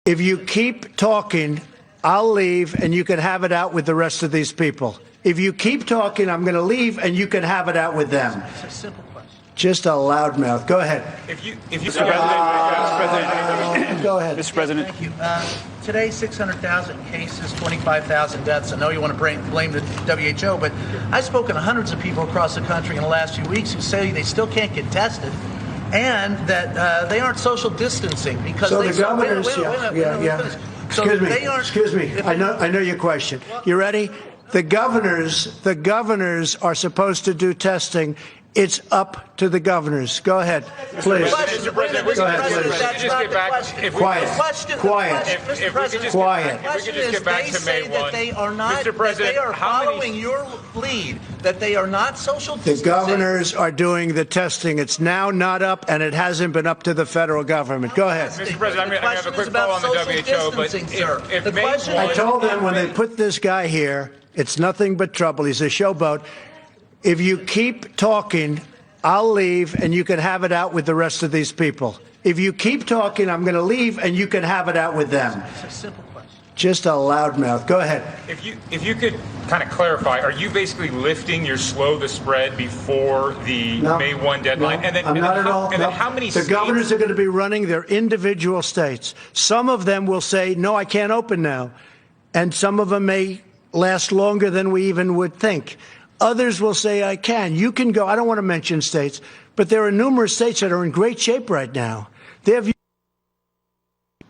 If you keep talking, I'll leave and you can have it out with the rest of these people. If you keep talking, I'm going to leave and you can have it out with them. It's a simple question. Just a loudmouth. Go ahead. Mr. President, Go ahead. Mr. President. Thank you. Today, 600,000 cases, 25,000 deaths. I know you want to blame the WHO, but I've spoken to hundreds of people across the country in the last few weeks who say they still can't get tested and that they aren't social distancing because so they the governors, Excuse me. I know your question. You ready? The governors are supposed to do testing. It's up to the governors. Go ahead, please. Mr. President, go ahead, please. Just get back. Quiet. If we could just get back to May 1. They are not. Mr. President, they are following your lead. That they are not social distancing. The governors are doing the testing. It's now not up, and it hasn't been up to the federal government. Go ahead. Mr. President, I'm going to have a quick follow on the WHO, but if May 1, I told them when they put this guy here, it's nothing but trouble. He's a showboat. If you keep talking, I'll leave and you can have it out with the rest of these people. If you keep talking, I'm going to leave and you can have it out with them. It's a simple question. Just a loudmouth. Go ahead. If you could kind of clarify, are you basically lifting your slow the spread before the May 1 deadline? No, I'm not at all. And then how many The states? governors are going to be running their individual states. Some of them will say, no, I can't open now. And some of them may last longer than we even would think. Others will say, I can. You can go. I don't want to mention states, but there are numerous states that are in great shape right now.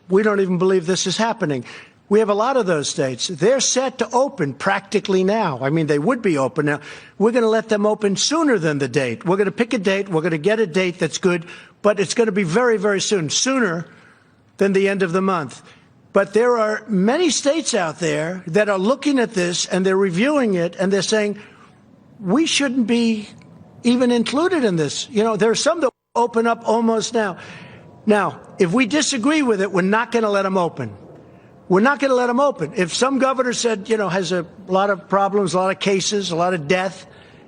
We don't even believe this is happening. We have a lot of those states. They're set to open practically now. I mean, they would be open now. We're going to let them open sooner than the date. We're going to pick a date. We're going to get a date that's good, but it's going to be very, very soon, sooner than the end of the month. But there are many states out there that are looking at this and they're reviewing it and they're saying, we shouldn't be even included in this. You know, there are some that open up almost now. Now, if we disagree with it, we're not going to let them open. We're not going to let them open. If some governor said, you know, has a lot of problems, a lot of cases, a lot of death,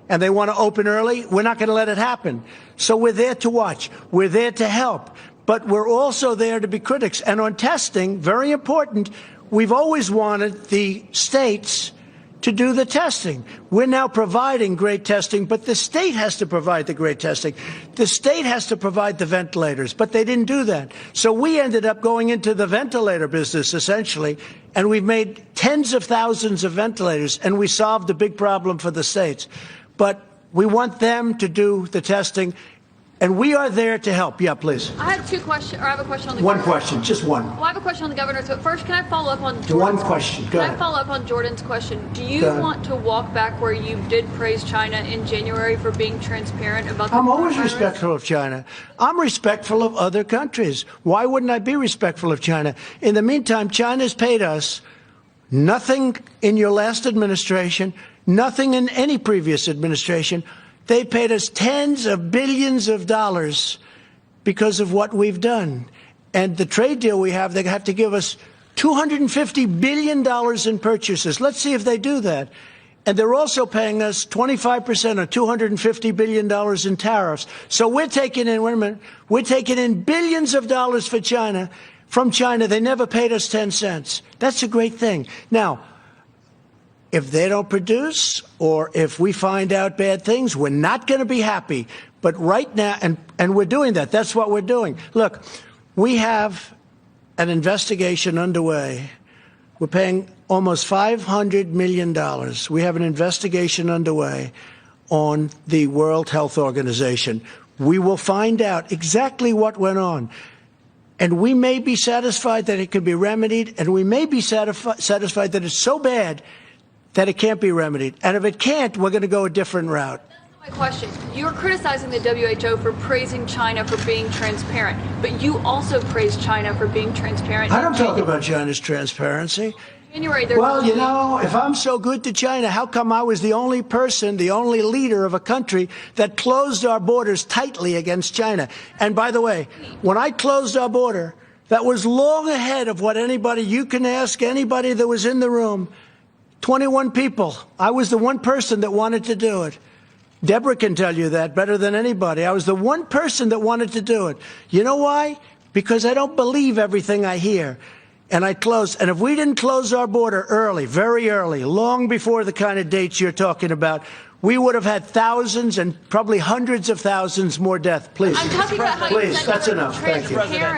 and they want to open early, we're not going to let it happen. So we're there to watch. We're there to help. But we're also there to be critics. And on testing, very important, we've always wanted the states to do the testing. We're now providing great testing, but the state has to provide the great testing. The state has to provide the ventilators, but they didn't do that. So we ended up going into the ventilator business, essentially, and we've made tens of thousands of ventilators, and we solved a big problem for the states. But we want them to do the testing, and we are there to help. Yeah, please. I have two questions, or I have a question on the One governor. question, just one. Well, I have a question on the governor. So first, can I follow up on Jordan's One question. Go Can ahead. I follow up on Jordan's question? Do you want to walk back where you did praise China in January for being transparent about the I'm always coronavirus? respectful of China. I'm respectful of other countries. Why wouldn't I be respectful of China? In the meantime, China's paid us nothing in your last administration, nothing in any previous administration. They paid us tens of billions of dollars because of what we've done. And the trade deal we have, they have to give us $250 billion in purchases. Let's see if they do that. And they're also paying us 25% or $250 billion in tariffs. So we're taking in, wait a minute, we're taking in billions of dollars for China. From China, they never paid us 10 cents. That's a great thing. Now, if they don't produce or if we find out bad things, we're not going to be happy. But right now, and we're doing that. That's what we're doing. Look, we have an investigation underway. We're paying almost $500 million. We have an investigation underway on the World Health Organization. We will find out exactly what went on. And we may be satisfied that it could be remedied, and we may be satisfied that it's so bad that it can't be remedied. And if it can't, we're going to go a different route. That's not my question. You're criticizing the WHO for praising China for being transparent, but you also praise China for being transparent. I don't talk about China's transparency. January, well, you know, if I'm so good to China, how come I was the only person, the only leader of a country that closed our borders tightly against China? And by the way, when I closed our border, that was long ahead of what anybody, you can ask anybody that was in the room, 21 people. I was the one person that wanted to do it. Deborah can tell you that better than anybody. I was the one person that wanted to do it. You know why? Because I don't believe everything I hear. And I closed. And if we didn't close our border early, very early, long before the kind of dates you're talking about, we would have had thousands and probably hundreds of thousands more deaths. Please. I'm talking about how you Please, said that's you were enough. Thank you. transparent.